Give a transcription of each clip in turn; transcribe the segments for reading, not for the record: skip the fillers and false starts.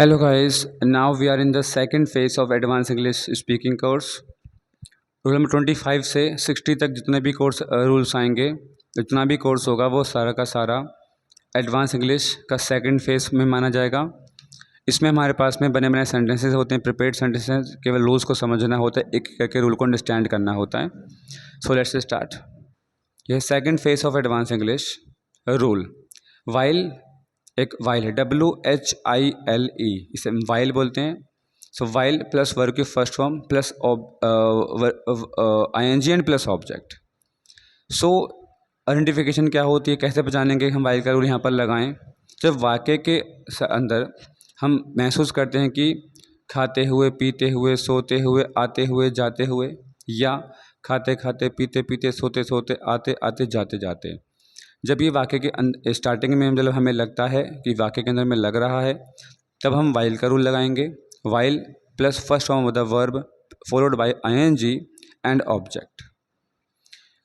Hello guys, now we are in the second phase of advanced English speaking course. Rule number 25 से 60 तक जितने भी course rules आएंगे, जितना भी कोर्स होगा वो सारा का सारा एडवांस इंग्लिश का सेकंड फेज में माना जाएगा। इसमें हमारे पास में बने बने सेंटेंसेस होते हैं, प्रिपेयर्ड सेंटेंसेस, केवल रूल्स को समझना होता है, एक एक करके रूल को अंडरस्टैंड करना होता है। So let's start. यह second phase of advance English rule. While एक वाइल है, WHILE, इसे वाइल बोलते हैं। सो वाइल प्लस वर्ब की first form plus ING and plus object. So identification क्या होती है, कैसे पहचानेंगे हम वाइल का रूल यहाँ पर लगाएं? जब वाक्य के अंदर हम महसूस करते हैं कि खाते हुए, पीते हुए, सोते हुए, आते हुए, जाते हुए, या खाते खाते, पीते पीते, सोते सोते, आते आते, जाते जाते, जब ये वाक्य के स्टार्टिंग में जब हमें लगता है कि वाक्य के अंदर में लग रहा है, तब हम वाइल का रूल लगाएंगे। While plus first form of the verb followed by ING and object.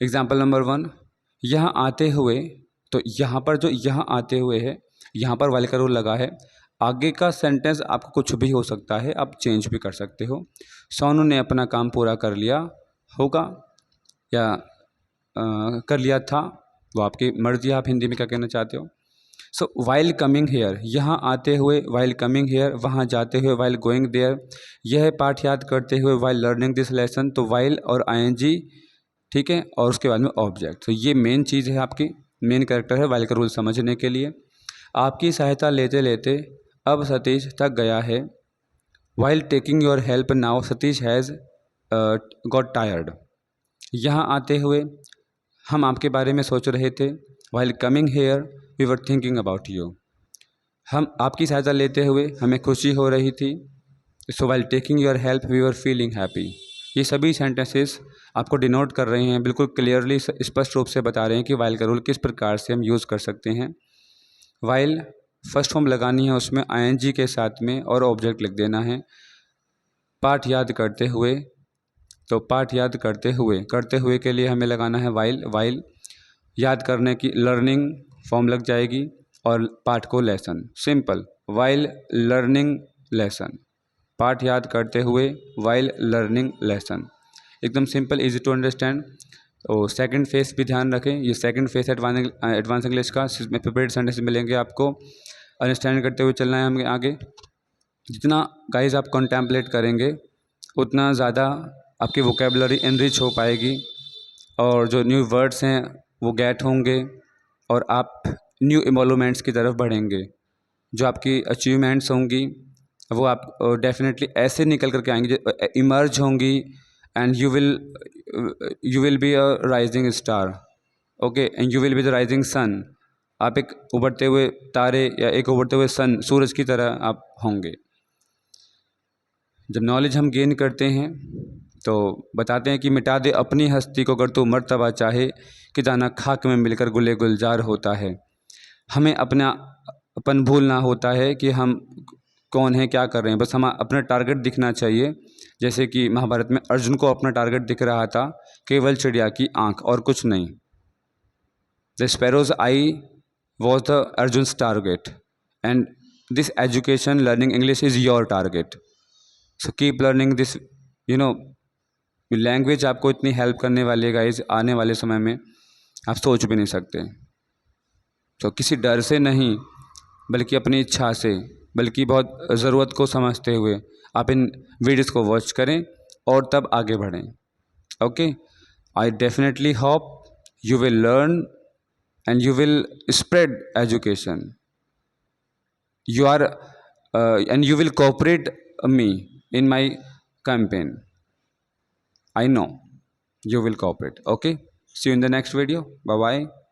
Example number 1, यहाँ आते हुए, तो यहाँ पर जो यहाँ आते हुए है, यहाँ पर वाइल का रूल लगा है। आगे का सेंटेंस आपको कुछ भी हो सकता है, आप चेंज भी कर सकते हो। सोनू ने अपना काम पूरा कर लिया होगा, या कर लिया था, वो आपकी मर्जी, आप हिंदी में क्या कहना चाहते हो। सो वाइल कमिंग हेयर, यहाँ आते हुए, वाइल कमिंग हेयर, वहाँ जाते हुए, वाइल गोइंग देयर, यह पाठ याद करते हुए, वाइल लर्निंग दिस लेसन। तो वाइल और ING, ठीक है, और उसके बाद में ऑब्जेक्ट। तो ये मेन चीज़ है, आपकी मेन कैरेक्टर है वाइल का रूल समझने के लिए। आपकी सहायता लेते लेते अब सतीश थक गया है। While taking your help now Satish has got tired. यहाँ आते हुए हम आपके बारे में सोच रहे थे। While coming here we were thinking about you. हम आपकी सहायता लेते हुए हमें खुशी हो रही थी। So while taking your help we were feeling happy. ये सभी सेंटेंसेस आपको डिनोट कर रहे हैं, बिल्कुल क्लियरली स्पष्ट रूप से बता रहे हैं कि वाइल का रूल किस प्रकार से हम यूज़ कर सकते हैं। वाइल फर्स्ट फॉर्म लगानी है, उसमें ING के साथ में और ऑब्जेक्ट लिख देना है। पाठ याद करते हुए, तो पाठ याद करते हुए के लिए हमें लगाना है वाइल। वाइल याद करने की लर्निंग फॉर्म लग जाएगी, और पाठ को lesson. Simple, while learning lesson, पाठ याद करते हुए, वाइल लर्निंग लेसन। एकदम सिंपल, इजी टू अंडरस्टैंड। तो सेकंड फेज भी ध्यान रखें, ये सेकंड फेज एडवांस इंग्लिश का, इसमें प्रिपेयर्ड सेंटेंस मिलेंगे आपको। अंडरस्टैंड करते हुए चलना है हमें आगे। जितना गाइज आप कॉन्टेम्पलेट करेंगे, उतना ज़्यादा आपकी वोकेबलरी इनरिच हो पाएगी, और जो न्यू वर्ड्स हैं वो गेट होंगे, और आप न्यू इवॉल्वमेंट्स की तरफ बढ़ेंगे। जो आपकी अचीवमेंट्स होंगी वो आप डेफिनेटली ऐसे निकल करके आएंगे, इमर्ज होंगी, and you will be a rising star, okay, and you will be the rising sun. आप एक उभरते हुए तारे या एक उभरते हुए सन, सूरज की तरह आप होंगे। जब नॉलेज हम गेन करते हैं तो बताते हैं कि मिटा दे अपनी हस्ती को अगर तू मर्तबा चाहे, कि दाना खाक में मिलकर गुले गुलजार होता है। हमें अपना अपन भूलना होता है कि हम कौन है, क्या कर रहे हैं, बस हम अपना टारगेट दिखना चाहिए। जैसे कि महाभारत में अर्जुन को अपना टारगेट दिख रहा था, केवल चिड़िया की आंख और कुछ नहीं। The sparrow's eye was the Arjun's target, and this education learning English is your target. So keep learning this, you know, language आपको इतनी हेल्प करने वाली है गाइज, आने वाले समय में आप सोच भी नहीं सकते। तो किसी डर से नहीं, बल्कि अपनी इच्छा से, बल्कि बहुत ज़रूरत को समझते हुए आप इन वीडियोज़ को वॉच करें और तब आगे बढ़ें। Okay, I definitely hope you will learn and you will spread education. You are and you will cooperate me in my campaign. I know you will cooperate. Okay, see you in the next video. Bye bye.